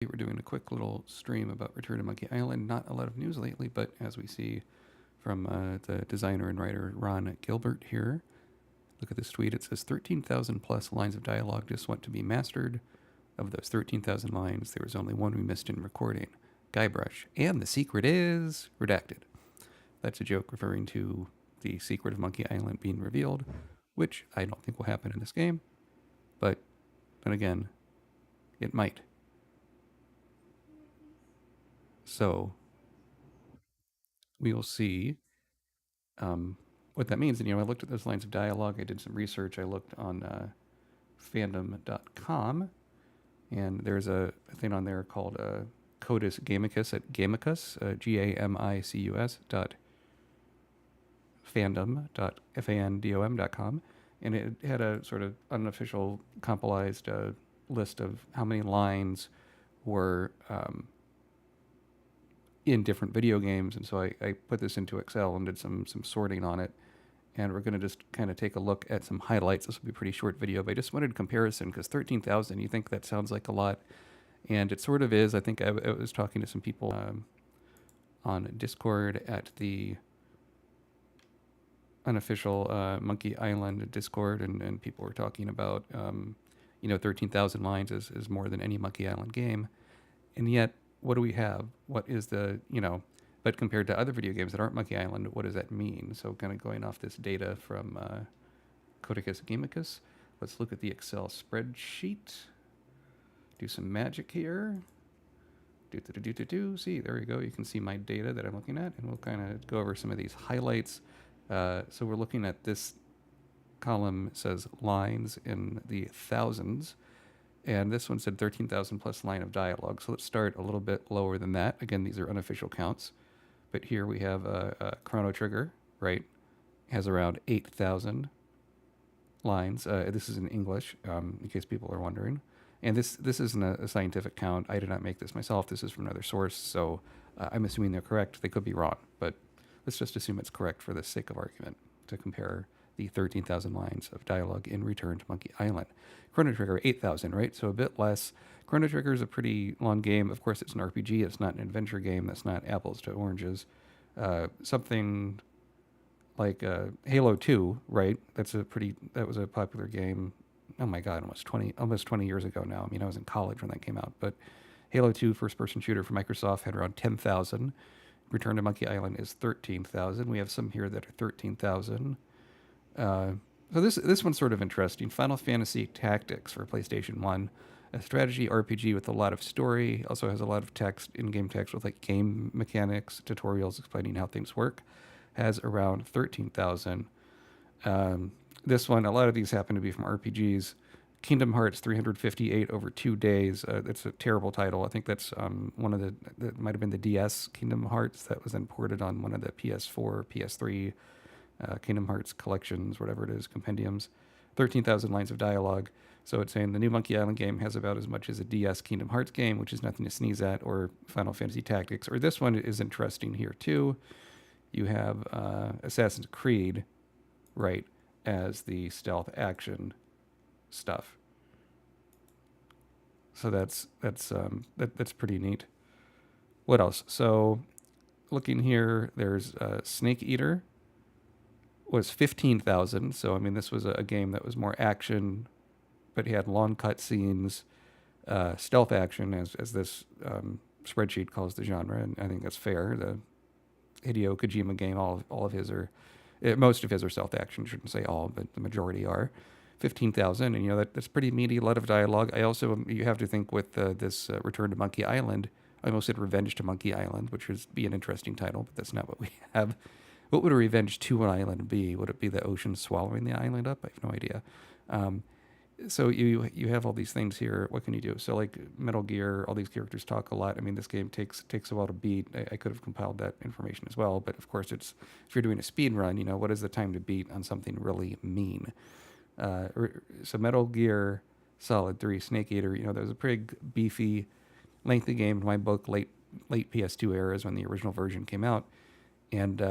We're doing a quick little stream about Return to Monkey Island. Not a lot of news lately, but as we see from the designer and writer Ron Gilbert here, look at this tweet. It says 13,000 plus lines of dialogue just went to be mastered. Of those 13,000 lines, there was only one we missed in recording, Guybrush. And the secret is redacted. That's a joke referring to the secret of Monkey Island being revealed, which I don't think will happen in this game. But then again, it might. So we will see what that means. And, I looked at those lines of dialogue. I did some research. I looked on fandom.com, and there's a thing on there called Codus Gamicus at Gamicus, Gamicus dot fandom.com. And it had a sort of unofficial compiled list of how many lines were in different video games. And so I put this into Excel and did some sorting on it. And we're going to just kind of take a look at some highlights. This will be a pretty short video, but I just wanted a comparison because 13,000, you think that sounds like a lot. And it sort of is. I think I was talking to some people on Discord at the unofficial Monkey Island Discord, and people were talking about, 13,000 lines is more than any Monkey Island game. And yet, what do we have? What is but compared to other video games that aren't Monkey Island, what does that mean? So kind of going off this data from Codicus Gamicus, let's look at the Excel spreadsheet. Do some magic here. See, there we go. You can see my data that I'm looking at, and we'll kind of go over some of these highlights. So we're looking at this column says lines in the thousands, and this one said 13,000 plus line of dialogue. So let's start a little bit lower than that. Again, these are unofficial counts. But here we have a Chrono Trigger, right? Has around 8,000 lines. This is in English, in case people are wondering. And this isn't a scientific count. I did not make this myself. This is from another source, so I'm assuming they're correct. They could be wrong, but let's just assume it's correct for the sake of argument to compare the 13,000 lines of dialogue in Return to Monkey Island. Chrono Trigger, 8,000, right? So a bit less. Chrono Trigger is a pretty long game. Of course, it's an RPG. It's not an adventure game. That's not apples to oranges. Something like Halo 2, right? That was a popular game. Oh my God, almost 20 years ago now. I mean, I was in college when that came out. But Halo 2, first-person shooter for Microsoft, had around 10,000. Return to Monkey Island is 13,000. We have some here that are 13,000. So this one's sort of interesting. Final Fantasy Tactics for PlayStation 1. A strategy RPG with a lot of story. Also has a lot of text, in-game text with like game mechanics, tutorials explaining how things work. Has around 13,000. This one, a lot of these happen to be from RPGs. Kingdom Hearts 358 over 2 days. That's a terrible title. I think that's one of that might have been the DS Kingdom Hearts that was then ported on one of the PS4, PS3 Kingdom Hearts collections, whatever it is, compendiums. 13,000 lines of dialogue. So it's saying the new Monkey Island game has about as much as a DS Kingdom Hearts game, which is nothing to sneeze at, or Final Fantasy Tactics. Or this one is interesting here too. You have Assassin's Creed, right, as the stealth action stuff. So that's pretty neat. What else? So looking here, there's Snake Eater was 15,000. So I mean, this was a game that was more action, but he had long cutscenes, stealth action, as this spreadsheet calls the genre, and I think that's fair. The Hideo Kojima game, all of his are, most of his are stealth action. Shouldn't say all, but the majority are. 15,000, and that's pretty meaty, a lot of dialogue. I also, you have to think with this Return to Monkey Island, I almost said Revenge to Monkey Island, which would be an interesting title, but that's not what we have. What would a Revenge to an Island be? Would it be the ocean swallowing the island up? I have no idea. So you have all these things here. What can you do? So like Metal Gear, all these characters talk a lot. I mean, this game takes a while to beat. I could have compiled that information as well, but of course, if you're doing a speed run, what is the time to beat on something really mean? So Metal Gear Solid 3, Snake Eater, that was a pretty beefy, lengthy game in my book, late PS2 era is when the original version came out. And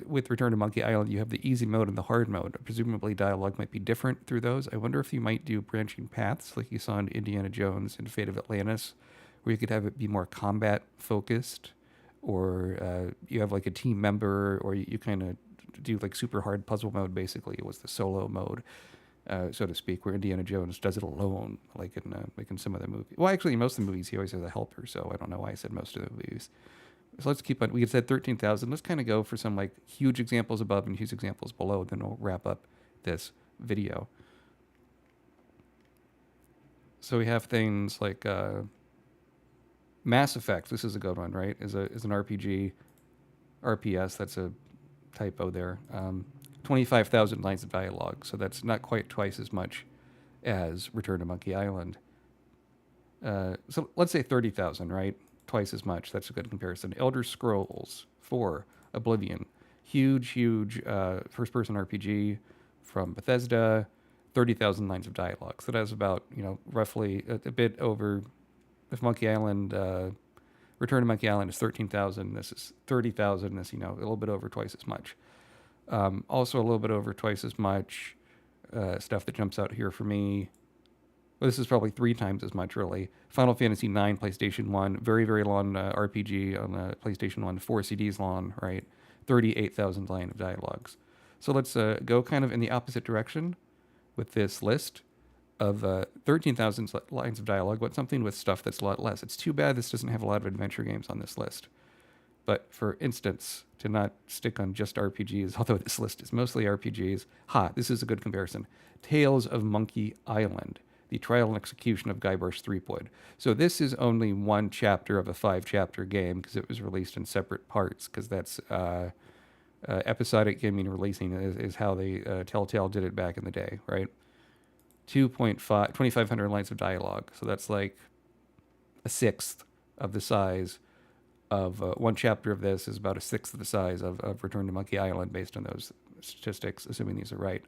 with Return to Monkey Island, you have the easy mode and the hard mode. Presumably dialogue might be different through those. I wonder if you might do branching paths like you saw in Indiana Jones and Fate of Atlantis, where you could have it be more combat focused, or you have like a team member, or you kind of do like super hard puzzle mode. Basically, it was the solo mode, so to speak, where Indiana Jones does it alone, like in some of the movies. Well, actually, in most of the movies, he always has a helper. So I don't know why I said most of the movies. So let's keep on. We said 13,000. Let's kind of go for some like huge examples above and huge examples below. Then we'll wrap up this video. So we have things like Mass Effect. This is a good one, right? Is an RPG, RPS. That's a typo there. 25,000 lines of dialogue. So that's not quite twice as much as Return to Monkey Island. So let's say 30,000, right? Twice as much. That's a good comparison. Elder Scrolls 4, Oblivion. Huge first-person RPG from Bethesda. 30,000 lines of dialogue. So that's about, roughly a bit over, if Monkey Island, Return to Monkey Island is 13,000, this is 30,000, this, a little bit over twice as much. Also a little bit over twice as much stuff that jumps out here for me. Well, this is probably 3 times as much, really. Final Fantasy IX, PlayStation 1, very, very long RPG on the PlayStation 1, 4 CDs long, right? 38,000 line of dialogues. So let's go kind of in the opposite direction with this list of 13,000 lines of dialogue, but something with stuff that's a lot less. It's too bad this doesn't have a lot of adventure games on this list. But for instance, to not stick on just RPGs, although this list is mostly RPGs, this is a good comparison. Tales of Monkey Island, the trial and execution of Guybrush Threepwood. So this is only one chapter of a 5-chapter game because it was released in separate parts, because that's episodic gaming releasing is how they Telltale did it back in the day, right? 2,500 lines of dialogue. So that's like a sixth of the size of one chapter of this is about a sixth of the size of Return to Monkey Island based on those statistics, assuming these are right.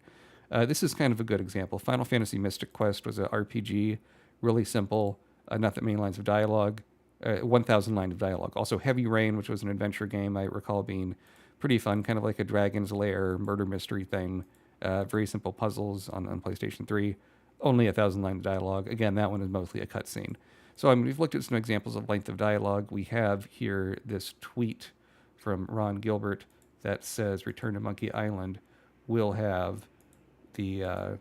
This is kind of a good example. Final Fantasy Mystic Quest was an RPG, really simple, not that many lines of dialogue, 1,000 lines of dialogue. Also Heavy Rain, which was an adventure game I recall being pretty fun, kind of like a Dragon's Lair murder mystery thing. Very simple puzzles on PlayStation 3. Only 1,000 lines of dialogue. Again, that one is mostly a cutscene. So we've looked at some examples of length of dialogue. We have here this tweet from Ron Gilbert that says Return to Monkey Island will have the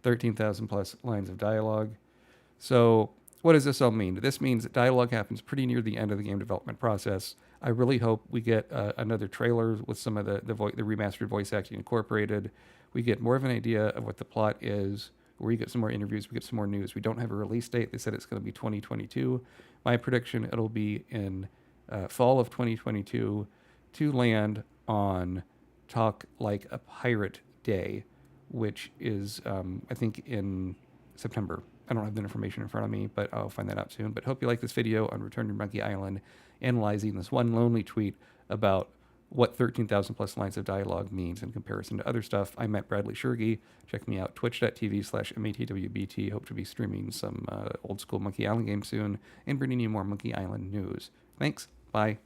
13,000 plus lines of dialogue. So what does this all mean? This means that dialogue happens pretty near the end of the game development process. I really hope we get another trailer with some of the remastered voice acting incorporated. We get more of an idea of what the plot is. We get some more interviews. We get some more news. We don't have a release date. They said it's going to be 2022. My prediction, it'll be in fall of 2022 to land on Talk Like a Pirate Day, which is, I think, in September. I don't have that information in front of me, but I'll find that out soon. But hope you like this video on Return to Monkey Island, analyzing this one lonely tweet about what 13,000 plus lines of dialogue means in comparison to other stuff. I'm at Bradley-Tschirgi. Check me out, twitch.tv/matwbt. Hope to be streaming some old school Monkey Island games soon and bringing you more Monkey Island news. Thanks. Bye.